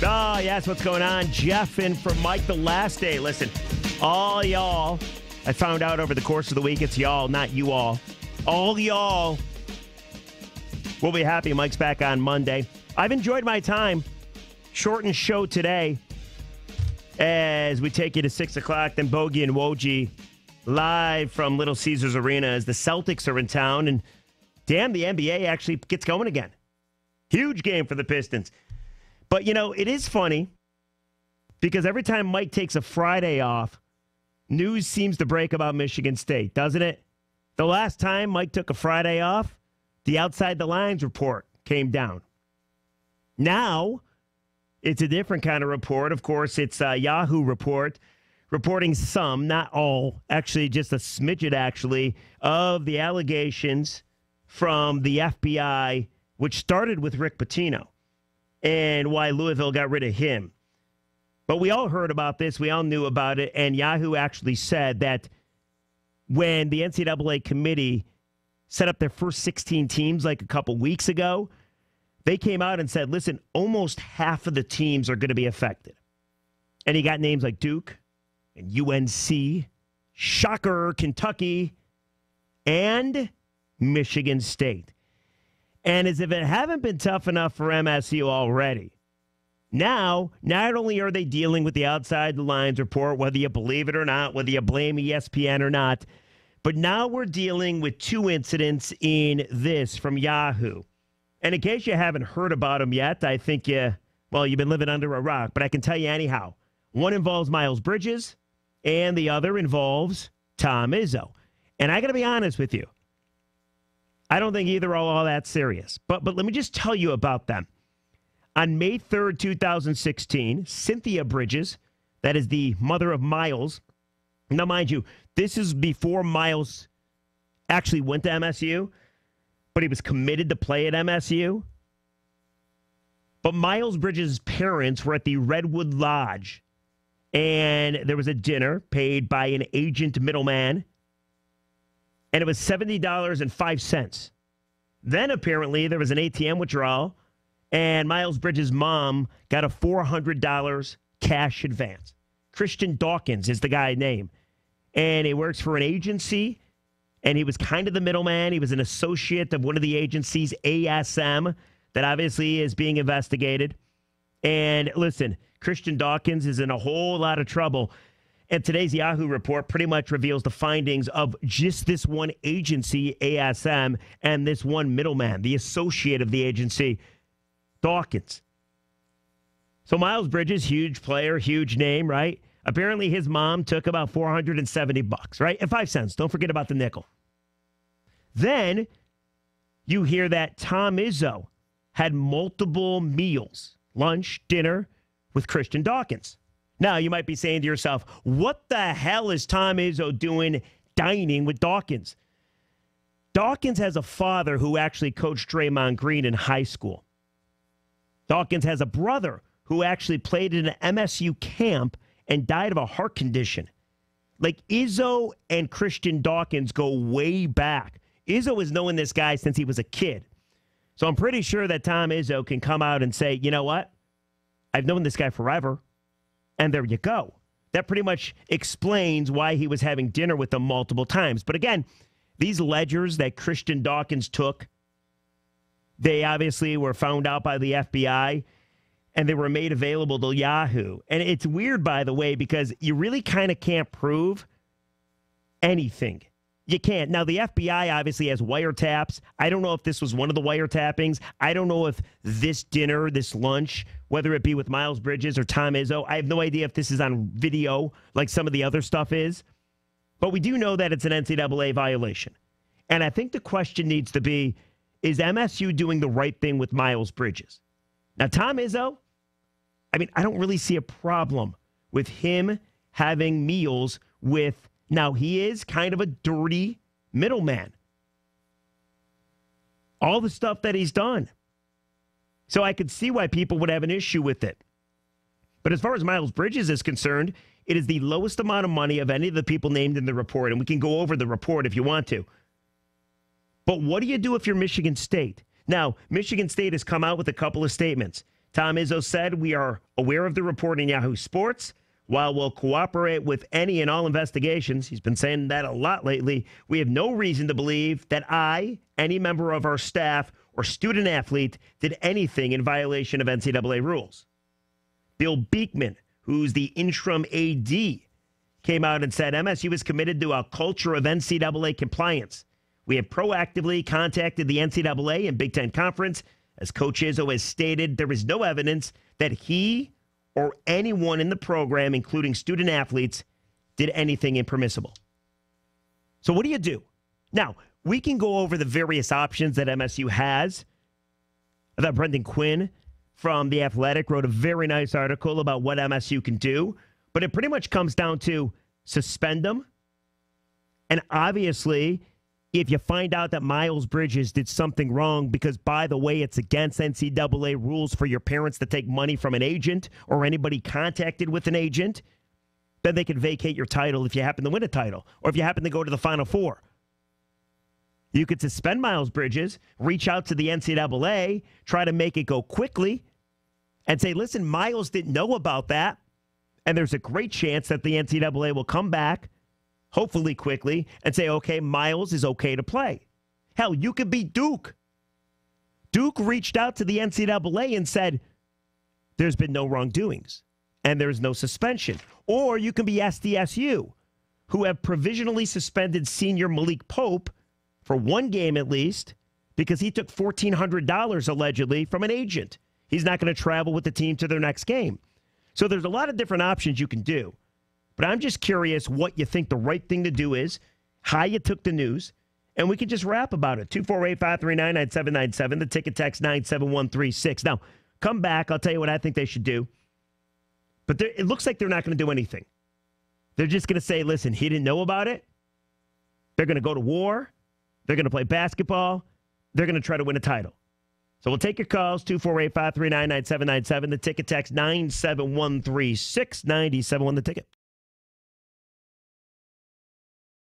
Oh, yes, what's going on? Jeff in for Mike the last day. Listen, all y'all, I found out over the course of the week, it's y'all, not you all. All y'all will be happy Mike's back on Monday. I've enjoyed my time. Shortened show today as we take you to 6 o'clock. Then Bogey and Woj live from Little Caesars Arena as the Celtics are in town. And damn, the NBA actually gets going again. Huge game for the Pistons. But, you know, it is funny because every time Mike takes a Friday off, news seems to break about Michigan State, doesn't it? The last time Mike took a Friday off, the Outside the Lines report came down. Now, it's a different kind of report. Of course, it's a Yahoo Report reporting some, not all, actually just a smidget, actually, of the allegations from the FBI, which started with Rick Pitino, and why Louisville got rid of him. But we all heard about this. We all knew about it. And Yahoo actually said that when the NCAA committee set up their first 16 teams like a couple weeks ago, they came out and said, listen, almost half of the teams are going to be affected. And he got names like Duke and UNC, shocker, Kentucky, and Michigan State. And as if it haven't been tough enough for MSU already, now, not only are they dealing with the Outside the Lines report, whether you believe it or not, whether you blame ESPN or not, but now we're dealing with two incidents in this from Yahoo. And in case you haven't heard about them yet, I think you've been living under a rock, but I can tell you anyhow. One involves Miles Bridges, and the other involves Tom Izzo. And I got to be honest with you. I don't think either are all that serious. But let me just tell you about them. On May 3rd, 2016, Cynthia Bridges, that is the mother of Miles. Now, mind you, this is before Miles actually went to MSU, but he was committed to play at MSU. But Miles Bridges' parents were at the Redwood Lodge, and there was a dinner paid by an agent middleman, and it was $70.05. Then apparently there was an ATM withdrawal, and Miles Bridges' mom got a $400 cash advance. Christian Dawkins is the guy's name, and he works for an agency, and he was kind of the middleman. He was an associate of one of the agencies, ASM, that obviously is being investigated. And listen, Christian Dawkins is in a whole lot of trouble. And today's Yahoo report pretty much reveals the findings of just this one agency, ASM, and this one middleman, the associate of the agency, Dawkins. So Miles Bridges, huge player, huge name, right? Apparently his mom took about $470, right? And 5 cents. Don't forget about the nickel. Then you hear that Tom Izzo had multiple meals, lunch, dinner, with Christian Dawkins. Now, you might be saying to yourself, what the hell is Tom Izzo doing dining with Dawkins? Dawkins has a father who actually coached Draymond Green in high school. Dawkins has a brother who actually played in an MSU camp and died of a heart condition. Like, Izzo and Christian Dawkins go way back. Izzo has known this guy since he was a kid. So I'm pretty sure that Tom Izzo can come out and say, you know what? I've known this guy forever. And there you go. That pretty much explains why he was having dinner with them multiple times. But again, these ledgers that Christian Dawkins took, they obviously were found out by the FBI, and they were made available to Yahoo. And it's weird, by the way, because you really kind of can't prove anything. You can't. Now, the FBI obviously has wiretaps. I don't know if this was one of the wiretappings. I don't know if this dinner, this lunch, whether it be with Miles Bridges or Tom Izzo, I have no idea if this is on video like some of the other stuff is. But we do know that it's an NCAA violation. And I think the question needs to be, is MSU doing the right thing with Miles Bridges? Now, Tom Izzo, I mean, I don't really see a problem with him having meals with. Now, he is kind of a dirty middleman. All the stuff that he's done. So I could see why people would have an issue with it. But as far as Miles Bridges is concerned, it is the lowest amount of money of any of the people named in the report. And we can go over the report if you want to. But what do you do if you're Michigan State? Now, Michigan State has come out with a couple of statements. Tom Izzo said, "We are aware of the report in Yahoo Sports. While we'll cooperate with any and all investigations," he's been saying that a lot lately, "we have no reason to believe that I, any member of our staff, or student athlete did anything in violation of NCAA rules." Bill Beekman, who's the interim AD, came out and said MSU is committed to a culture of NCAA compliance. "We have proactively contacted the NCAA and Big Ten Conference. As Coach Izzo has stated, there is no evidence that he or anyone in the program, including student athletes, did anything impermissible." So what do you do? Now, we can go over the various options that MSU has. I thought Brendan Quinn from The Athletic wrote a very nice article about what MSU can do, but it pretty much comes down to suspend them. And obviously, if you find out that Miles Bridges did something wrong, because, by the way, it's against NCAA rules for your parents to take money from an agent or anybody contacted with an agent, then they can vacate your title if you happen to win a title or if you happen to go to the Final Four. You could suspend Miles Bridges, reach out to the NCAA, try to make it go quickly, and say, listen, Miles didn't know about that, and there's a great chance that the NCAA will come back, hopefully quickly, and say, okay, Miles is okay to play. Hell, you could be Duke. Duke reached out to the NCAA and said, there's been no wrongdoings, and there's no suspension. Or you can be SDSU, who have provisionally suspended senior Malik Pope for one game at least, because he took $1,400 allegedly from an agent. He's not going to travel with the team to their next game. So there's a lot of different options you can do. But I'm just curious what you think the right thing to do is, how you took the news, and we can just rap about it. 248-539-9797, the ticket text 97136. Now, come back. I'll tell you what I think they should do. But it looks like they're not going to do anything. They're just going to say, listen, he didn't know about it. They're going to go to war. They're going to play basketball. They're going to try to win a title. So we'll take your calls, 248-539-9797. The ticket text 97136, 971 the ticket.